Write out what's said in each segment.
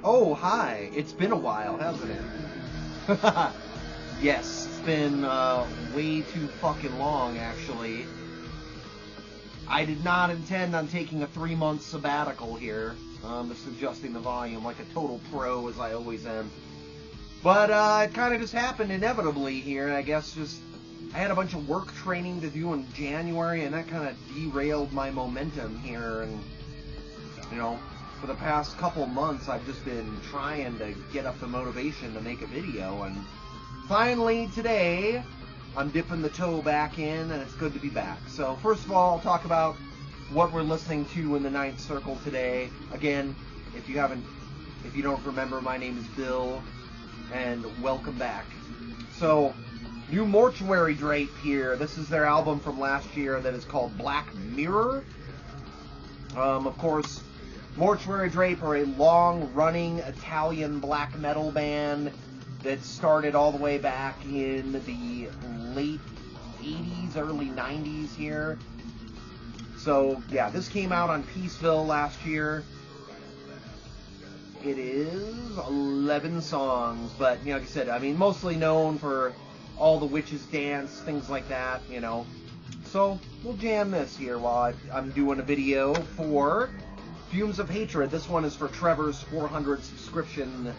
Oh, hi. It's been a while, hasn't it? Yes, it's been way too fucking long, actually. I did not intend on taking a 3-month sabbatical here. Just adjusting the volume like a total pro, as I always am. But it kind of just happened inevitably here. I guess just I had a bunch of work training to do in January, and that kind of derailed my momentum here. And, you know, for the past couple months, I've just been trying to get up the motivation to make a video. And finally, today, I'm dipping the toe back in, and it's good to be back. So, first of all, I'll talk about what we're listening to in the Ninth Circle today. Again, if you don't remember, my name is Bill, and welcome back. So, new Mortuary Drape here. This is their album from last year that is called Black Mirror. Of course, Mortuary Drape are a long-running Italian black metal band that started all the way back in the late 80s, early 90s here. So, yeah, this came out on Peaceville last year. It is 11 songs, but, you know, like I said, I mean, mostly known for all the Witches Dance, things like that, you know. So, we'll jam this here while I'm doing a video for Fumes of Hatred. This one is for Trevor's 400 subscribers,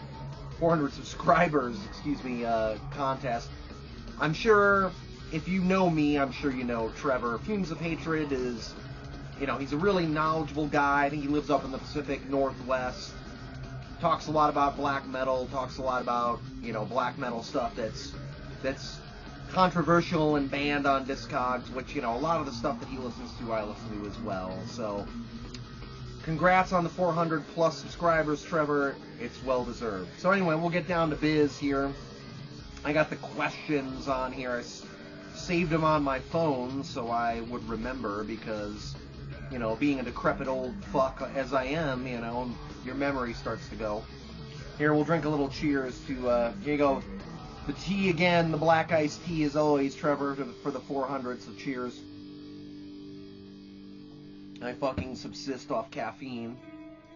contest. I'm sure, if you know me, I'm sure you know Trevor. Fumes of Hatred is, you know, he's a really knowledgeable guy. I think he lives up in the Pacific Northwest. Talks a lot about black metal, talks a lot about, you know, black metal stuff that's controversial and banned on Discogs, which, you know, a lot of the stuff that he listens to, I listen to as well. So, congrats on the 400 plus subscribers, Trevor. It's well deserved. So anyway, we'll get down to biz here. I got the questions on here. I saved them on my phone so I would remember because, you know, being a decrepit old fuck as I am, you know, your memory starts to go. Here, we'll drink a little cheers to, here you go. The tea again, the black iced tea as always, Trevor, for the 400, so cheers. I fucking subsist off caffeine.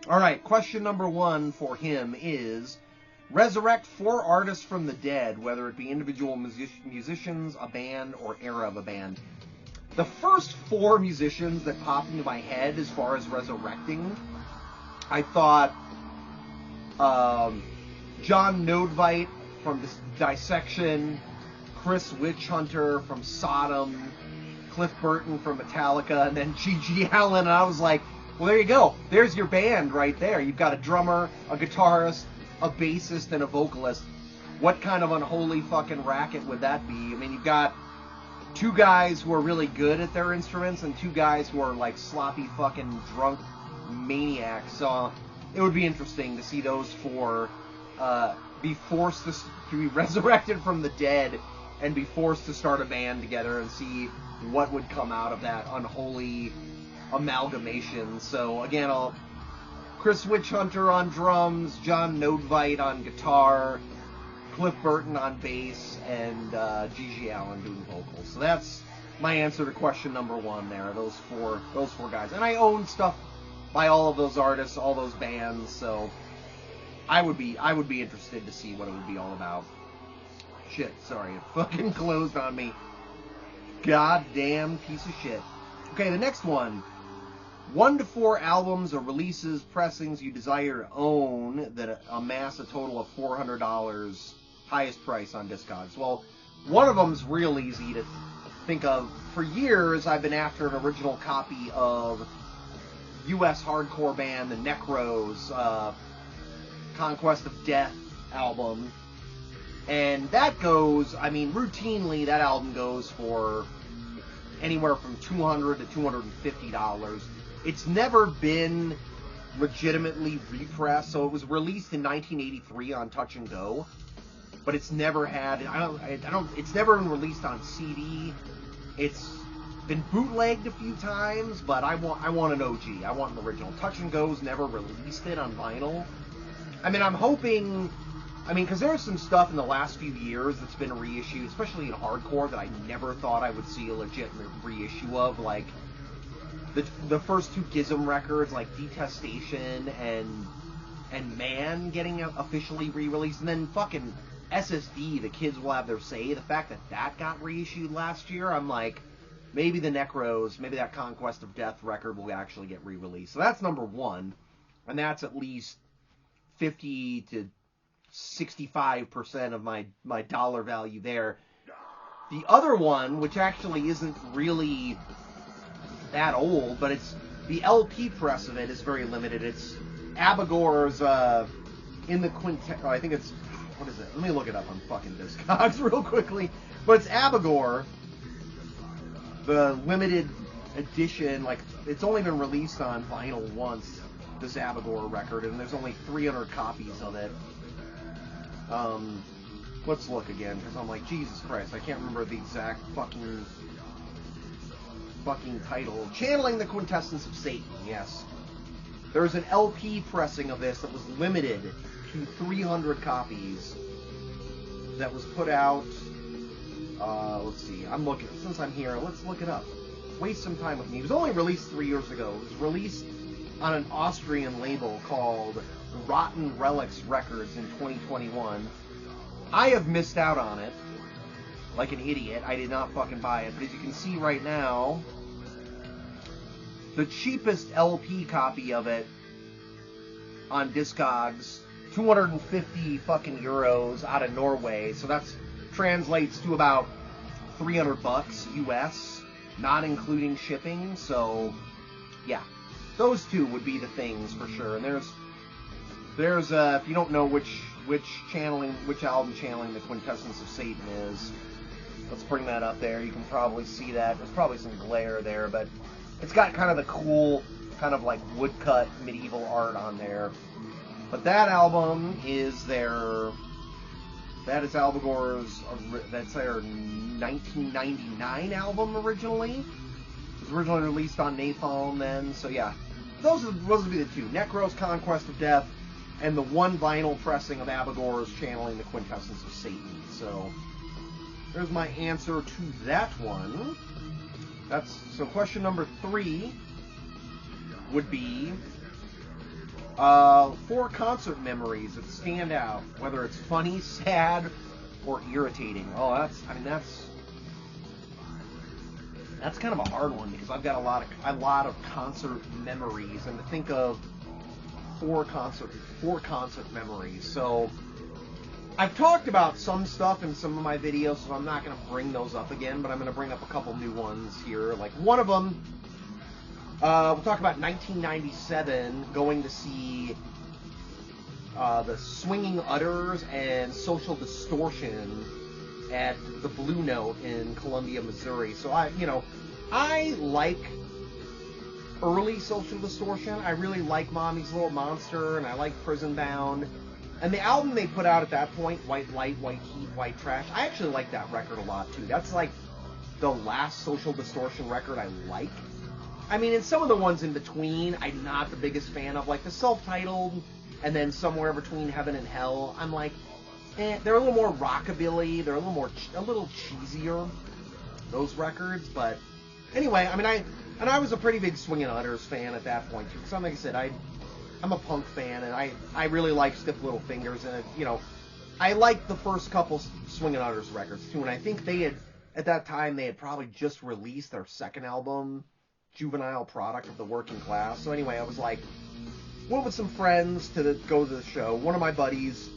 Alright, question number 1 for him is, resurrect 4 artists from the dead, whether it be individual musicians, a band, or era of a band. The first 4 musicians that popped into my head as far as resurrecting, I thought John Nodvite from Dissection, Chris Witchhunter from Sodom, Cliff Burton from Metallica, and then G.G. Allen, and I was like, well, there you go. There's your band right there. You've got a drummer, a guitarist, a bassist, and a vocalist. What kind of unholy fucking racket would that be? I mean, you've got 2 guys who are really good at their instruments and 2 guys who are like sloppy fucking drunk maniacs. So it would be interesting to see those 4 be forced to be resurrected from the dead and be forced to start a band together and see what would come out of that unholy amalgamation. So again, Chris Witchhunter on drums, John Nodvite on guitar, Cliff Burton on bass, and G.G. Allen doing vocals. So that's my answer to question number 1 there, those four guys. And I own stuff by all of those artists, all those bands, so I would be interested to see what it would be all about. Shit, sorry, it fucking closed on me. Goddamn piece of shit. Okay, the next one. 1 to 4 albums or releases, pressings you desire to own that amass a total of $400, highest price on Discogs. Well, one of them's real easy to think of. For years, I've been after an original copy of U.S. hardcore band The Necros' Conquest of Death album. And that goes, I mean, routinely, that album goes for anywhere from $200 to $250. It's never been legitimately repressed, so it was released in 1983 on Touch and Go, but it's never had, it's never been released on CD. It's been bootlegged a few times, but I want an OG. I want an original. Touch and Go's never released it on vinyl. I mean, I'm hoping, because there's some stuff in the last few years that's been reissued, especially in hardcore, that I never thought I would see a legitimate reissue of, like the first 2 Gizm records, like Detestation and and Man getting officially re-released, and then fucking SSD, the kids will have their say. The fact that that got reissued last year, I'm like, maybe the Necros, maybe that Conquest of Death record will actually get re-released. So that's number one, and that's at least 50 to 65% of my dollar value there. The other one, which actually isn't really that old, but it's the LP press of it is very limited. It's Abigor's in the quintet. Oh, I think it's, what is it? Let me look it up on fucking Discogs real quickly. But it's Abigor, the limited edition. Like, it's only been released on vinyl once, this Abigor record, and there's only 300 copies of it. Let's look again, because I'm like, Jesus Christ, I can't remember the exact fucking title. Channeling the Quintessence of Satan, yes. There's an LP pressing of this that was limited to 300 copies that was put out, let's see, I'm looking, since I'm here, let's look it up. Waste some time with me. It was only released 3 years ago. It was released on an Austrian label called Rotten Relics Records in 2021. I have missed out on it like an idiot. I did not fucking buy it. But as you can see right now, the cheapest LP copy of it on Discogs, 250 fucking euros out of Norway. So that's translates to about $300 US, not including shipping. So yeah, those two would be the things for sure. And there's if you don't know which album channeling the Quintessence of Satan is, let's bring that up there. You can probably see that. There's probably some glare there, but it's got kind of the cool, kind of like woodcut medieval art on there. But that album is that is Abigor's, that's their 1999 album originally. It was originally released on Napalm then, so yeah. Those would be the two. Necro's Conquest of Death, and the one vinyl pressing of Abigor's channeling the Quintessence of Satan. So there's my answer to that one. So question number 3 would be 4 concert memories that stand out, whether it's funny, sad, or irritating. Oh, that's kind of a hard one, because I've got a lot of concert memories, and to think of 4 concert memories. So I've talked about some stuff in some of my videos, so I'm not going to bring those up again, but I'm going to bring up a couple new ones here. Like one of them, we'll talk about 1997, going to see the Swinging Utters and Social Distortion at the Blue Note in Columbia, Missouri. So I like early Social Distortion. I really like Mommy's Little Monster, and I like Prison Bound. And the album they put out at that point, White Light, White Heat, White Trash, I actually like that record a lot too. That's like the last Social Distortion record I like. I mean, and some of the ones in between, I'm not the biggest fan of, like the self-titled, and then Somewhere Between Heaven and Hell. I'm like, they're a little more rockabilly, they're a little cheesier, those records. But anyway, I mean, I was a pretty big Swingin' Utters fan at that point too. So like I said, I'm a punk fan, and I really like Stiff Little Fingers, and I liked the first couple Swingin' Utters records too. And I think at that time they had probably just released their second album, Juvenile Product of the Working Class. So anyway, I was like, went with some friends to go to the show. One of my buddies,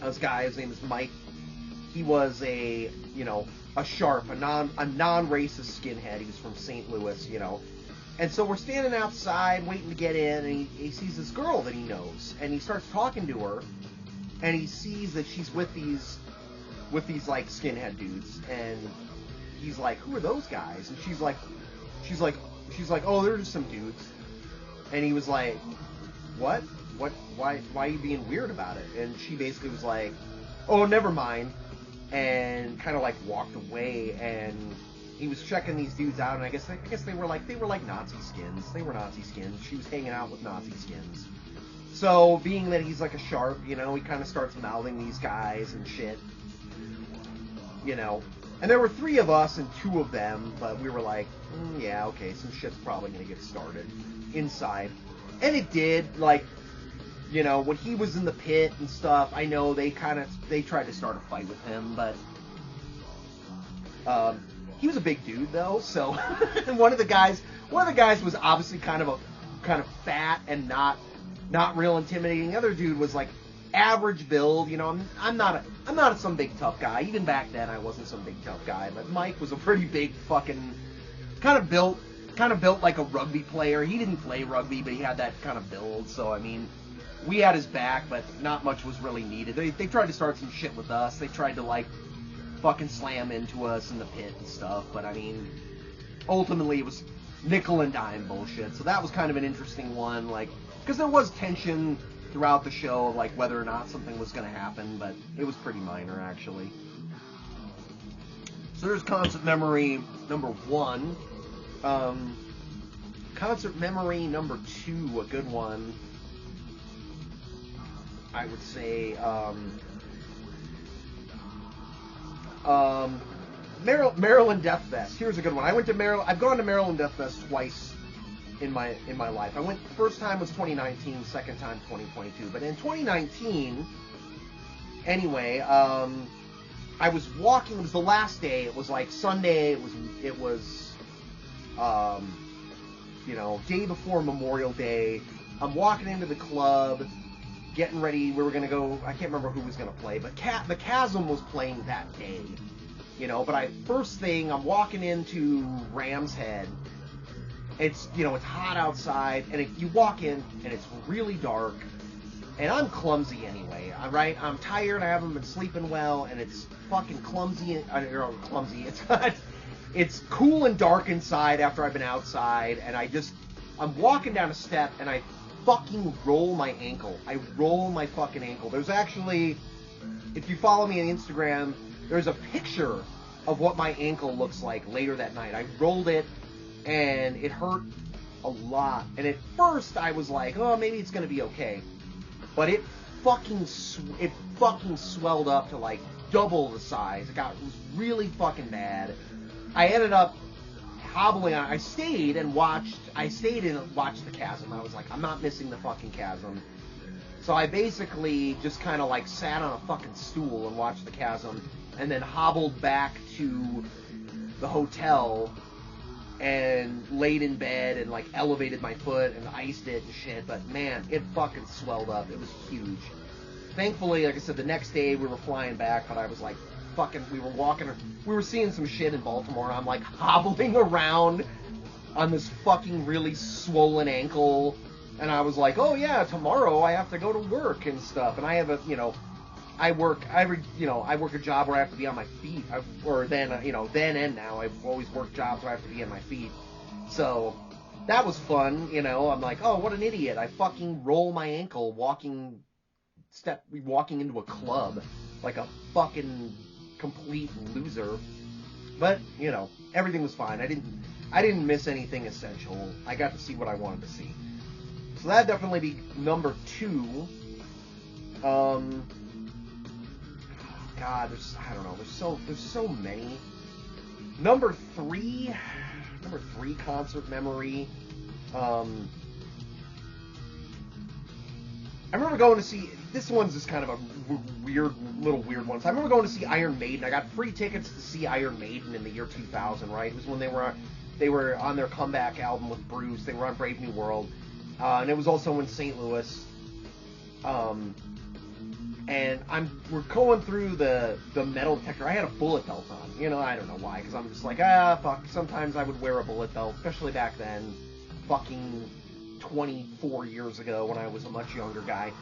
this guy, his name is Mike. He was a sharp, a non-racist skinhead. He was from St. Louis, And so we're standing outside waiting to get in, and he sees this girl that he knows, and he starts talking to her, and he sees that she's with these like skinhead dudes, and he's like, "Who are those guys?" And she's like, "Oh, they're just some dudes." And he was like, "What? Why are you being weird about it?" And she basically was like, "Oh, never mind," and kind of like walked away. And he was checking these dudes out, and I guess they were like Nazi skins. They were Nazi skins. She was hanging out with Nazi skins. So being that he's like a sharp, he kind of starts mouthing these guys and shit, And there were 3 of us and 2 of them, but we were like, yeah, okay, some shit's probably gonna get started inside. And it did. Like, You know, when he was in the pit and stuff, I know they tried to start a fight with him, but he was a big dude though. So and one of the guys was obviously kind of fat and not real intimidating. The other dude was like average build. You know, I'm not some big tough guy. Even back then, I wasn't some big tough guy. But Mike was a pretty big fucking kind of built like a rugby player. He didn't play rugby, but he had that kind of build. So I mean, we had his back, but not much was really needed. They tried to start some shit with us. They tried to like fucking slam into us in the pit and stuff. But I mean, ultimately it was nickel and dime bullshit. So that was kind of an interesting one, like, because there was tension throughout the show of like whether or not something was going to happen, but it was pretty minor actually. So there's concert memory number 1. Concert memory number 2, a good one, I would say, Maryland Death Fest. Here's a good one. I've gone to Maryland Death Fest twice in my life. I went, first time was 2019, second time 2022. But in 2019, anyway, I was walking. It was the last day. It was like Sunday. It was you know, day before Memorial Day. I'm walking into the club, getting ready. We were gonna go. I can't remember who was gonna play, but the Chasm was playing that day. You know, but first thing, I'm walking into Ram's Head. It's, you know, it's hot outside, and you walk in, and it's really dark, and I'm clumsy anyway, right? I'm tired, I haven't been sleeping well, and it's fucking clumsy. It's cool and dark inside after I've been outside, and I'm walking down a step, and I fucking roll my ankle. I roll my fucking ankle. There's actually, if you follow me on Instagram, there's a picture of what my ankle looks like later that night. I rolled it, and it hurt a lot. And at first, I was like, oh, maybe it's going to be okay. But it fucking swelled up to like double the size. It was really fucking bad. I ended up hobbling on. I stayed and watched the Chasm. I was like, I'm not missing the fucking Chasm. So I basically just kind of like sat on a fucking stool and watched the Chasm, and then hobbled back to the hotel and laid in bed and like elevated my foot and iced it and shit. But man, it fucking swelled up. It was huge. Thankfully, like I said, the next day we were flying back, but I was like, fucking, we were seeing some shit in Baltimore, and I'm like hobbling around on this fucking really swollen ankle, and I was like, oh yeah, tomorrow I have to go to work and stuff, and I have I work a job where I have to be on my feet, then and now I've always worked jobs where I have to be on my feet, so that was fun, you know. I'm like, oh, what an idiot, I fucking roll my ankle walking into a club like a fucking complete loser. But, you know, everything was fine. I didn't miss anything essential. I got to see what I wanted to see. So that'd definitely be number 2. God, there's so many. Number 3 concert memory. I remember going to see, this one's just kind of a weird one. So I remember going to see Iron Maiden. I got free tickets to see Iron Maiden in the year 2000, right? It was when they were on their comeback album with Bruce. They were on Brave New World. And it was also in St. Louis. And we're going through the metal detector. I had a bullet belt on. You know, I don't know why, because I'm just like, fuck. Sometimes I would wear a bullet belt, especially back then. Fucking 24 years ago when I was a much younger guy.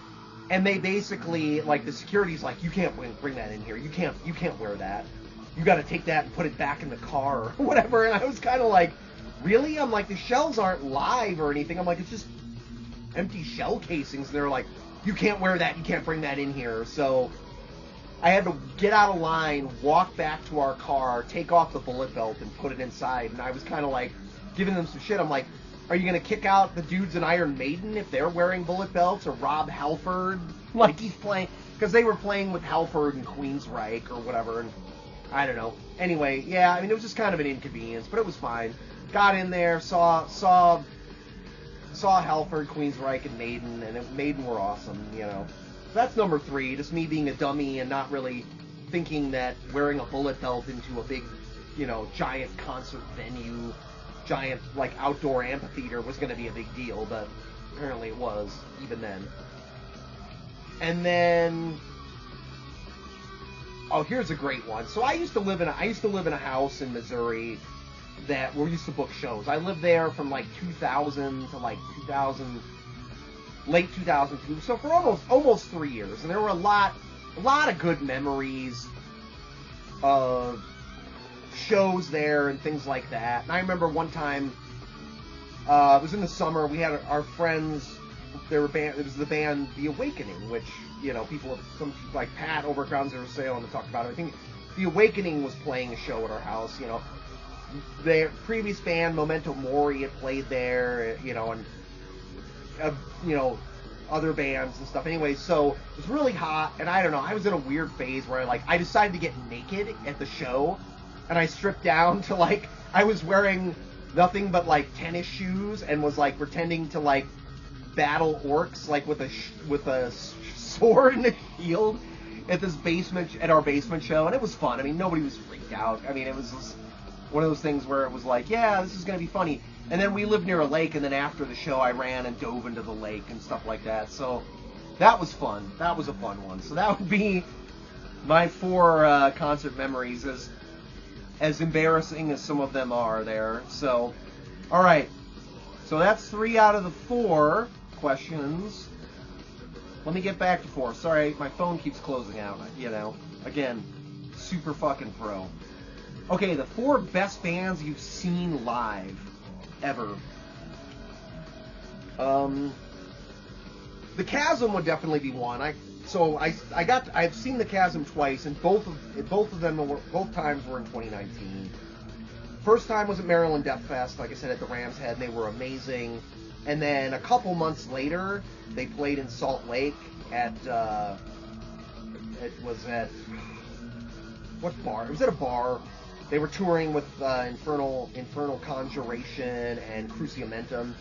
And they basically, like, the security's like, you can't bring that in here. You can't wear that. You got to take that and put it back in the car or whatever. And I was kind of like, really? I'm like, the shells aren't live or anything. I'm like, it's just empty shell casings. And they're like, you can't wear that. You can't bring that in here. So I had to get out of line, walk back to our car, take off the bullet belt, and put it inside. And I was kind of like giving them some shit. I'm like, are you going to kick out the dudes in Iron Maiden if they're wearing bullet belts, or Rob Halford, like he's playing? Because they were playing with Halford and Queensryche or whatever, and I don't know. Anyway, yeah, I mean, it was just kind of an inconvenience, but it was fine. Got in there, saw saw Halford, Queensryche, and Maiden, and Maiden were awesome, you know. So that's number 3, just me being a dummy and not really thinking that wearing a bullet belt into a big, you know, giant concert venue, giant, like, outdoor amphitheater was going to be a big deal, but apparently it was, even then. And then... Oh, here's a great one. So I used to live in a house in Missouri that we used to book shows. I lived there from like 2000 to like 2000, late 2002. So for almost 3 years, and there were a lot of good memories of shows there and things like that. And I remember one time, it was in the summer. We had our friends. It was the band The Awakening, which, you know, people, some like Pat over at Ground Zero Salem to talk about it. I think The Awakening was playing a show at our house. You know, their previous band Memento Mori had played there. You know, and you know, other bands and stuff. Anyway, so it was really hot, and I don't know. I was in a weird phase where I decided to get naked at the show, and I stripped down to like I was wearing nothing but like tennis shoes and was like pretending to like battle orcs like with a sword and a shield at our basement show, and it was fun. I mean, nobody was freaked out. I mean, it was just one of those things where it was like, yeah, this is gonna be funny. And then we lived near a lake, and then after the show I ran and dove into the lake and stuff like that. So that was fun. That was a fun one. So that would be my 4 concert memories, as embarrassing as some of them are there. So all right, so that's 3 out of the 4 questions. Let me get back to 4. Sorry, my phone keeps closing out, you know. Again, super fucking pro. Okay, the 4 best bands you've seen live ever. The Chasm would definitely be one. I've seen the Chasm twice, and both times were in 2019. First time was at Maryland Death Fest, like I said, at the Ram's Head, and they were amazing. And then a couple months later, they played in Salt Lake at, it was at, what bar? It was at a bar. They were touring with Infernal Conjuration and Cruciamentum,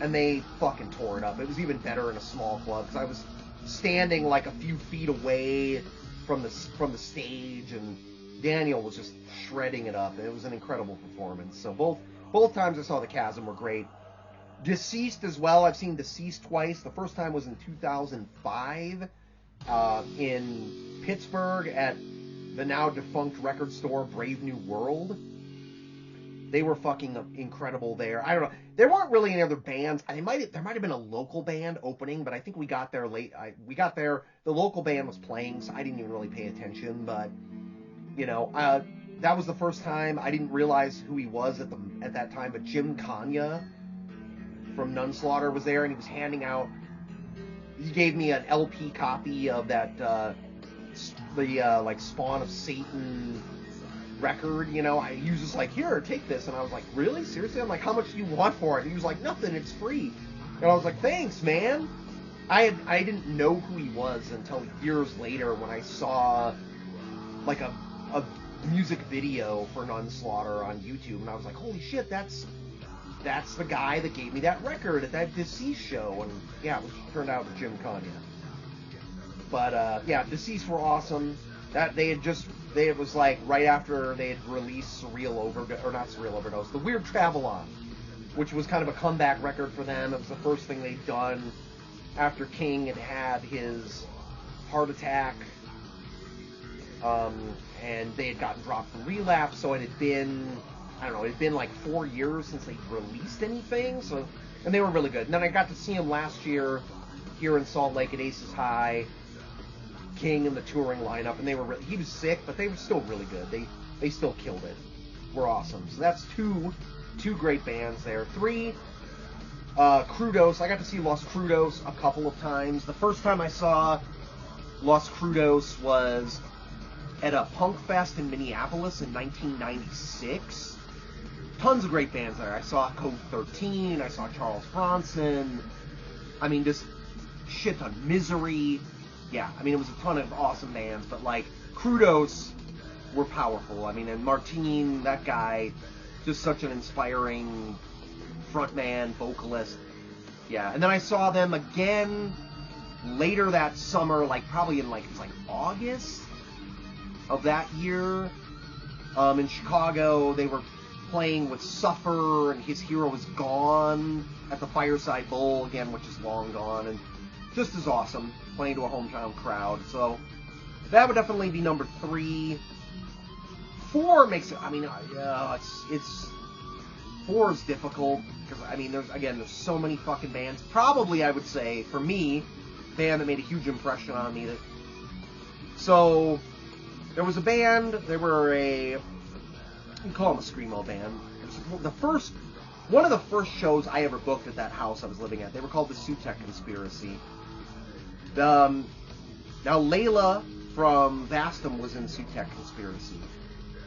and they fucking tore it up. It was even better in a small club, because I was standing like a few feet away from the stage, and Daniel was just shredding it up. It was an incredible performance. So both times I saw the Chasm were great. Deceased as well. I've seen Deceased twice. The first time was in 2005 in Pittsburgh at the now defunct record store Brave New World. They were fucking incredible there. I don't know. There weren't really any other bands. There might have been a local band opening, but I think we got there late. We got there. The local band was playing, so I didn't even really pay attention. But you know, that was the first time. I didn't realize who he was at that time. But Jim Kanya from Nunslaughter was there, and he was handing out. He gave me an LP copy of that like Spawn of Satan record, you know. He was just like, here, take this, and I was like, really, seriously? I'm like, how much do you want for it? And he was like, nothing, it's free. And I was like, thanks, man. I didn't know who he was until years later when I saw like a music video for Nunslaughter on YouTube, and I was like, holy shit, that's the guy that gave me that record at that Deceased show. And yeah, it turned out to Jim Kanya. But yeah, Deceased were awesome. That it was like right after they had released The Weird Travel-On, which was kind of a comeback record for them. It was the first thing they'd done after King had his heart attack, and they had gotten dropped from Relapse, so it had been, I don't know, it had been like 4 years since they released anything, so, and they were really good. And then I got to see him last year here in Salt Lake at Aces High, King and the touring lineup, and they were he was sick, but they were still really good. They still killed it. Were awesome. So that's two great bands there. 3, Crudos. I got to see Los Crudos a couple of times. The first time I saw Los Crudos was at a punk fest in Minneapolis in 1996. Tons of great bands there. I saw Code 13, I saw Charles Bronson. I mean, just shit ton. Misery. Yeah, I mean, it was a ton of awesome bands, but like, Crudos were powerful. I mean, and Martine, that guy, just such an inspiring frontman, vocalist. Yeah, and then I saw them again later that summer, like probably in like, it was like August of that year. In Chicago, they were playing with Suffer, and His Hero Is Gone at the Fireside Bowl again, which is long gone, and just as awesome, playing to a hometown crowd. So that would definitely be number 3. 4 makes it, I mean, it's 4 is difficult, because, I mean, there's so many fucking bands. Probably, I would say, for me, band that made a huge impression on me. So there was a band, they were you can call them a screamo band. It was one of the first shows I ever booked at that house I was living at. They were called the Sutek Conspiracy. Now Layla from Vastum was in Sutek Conspiracy.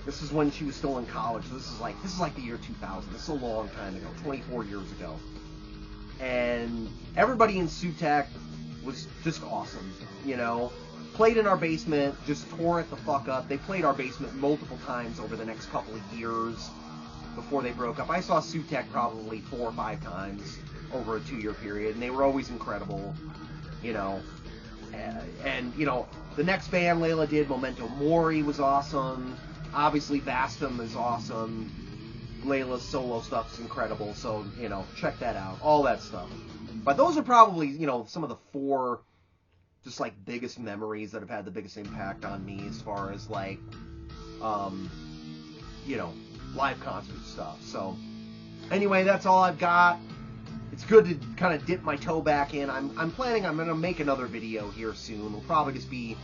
This is when she was still in college. So this is like the year 2000. This is a long time ago, 24 years ago. And everybody in Sutek was just awesome, you know. Played in our basement, just tore it the fuck up. They played our basement multiple times over the next couple of years before they broke up. I saw Sutek probably 4 or 5 times over a 2-year period, and they were always incredible, you know. And you know, the next band Layla did, Memento Mori, was awesome. Obviously, Vastum is awesome. Layla's solo stuff's incredible, so, you know, check that out. All that stuff. But those are probably, you know, some of the 4 just, like, biggest memories that have had the biggest impact on me as far as, like, you know, live concert stuff. So, anyway, that's all I've got. It's good to kind of dip my toe back in. I'm planning, I'm going to make another video here soon. We'll probably just be,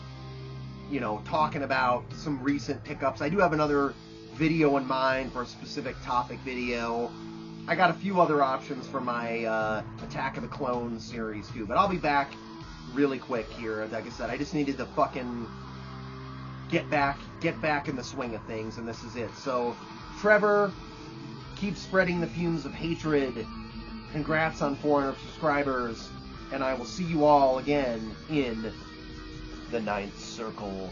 you know, talking about some recent pickups. I do have another video in mind for a specific topic video. I got a few other options for my Attack of the Clones series too, but I'll be back really quick here. Like I said, I just needed to fucking get back in the swing of things, and this is it. So, Trevor, keep spreading the fumes of hatred. Congrats on 400 subscribers, and I will see you all again in the 9th Circle.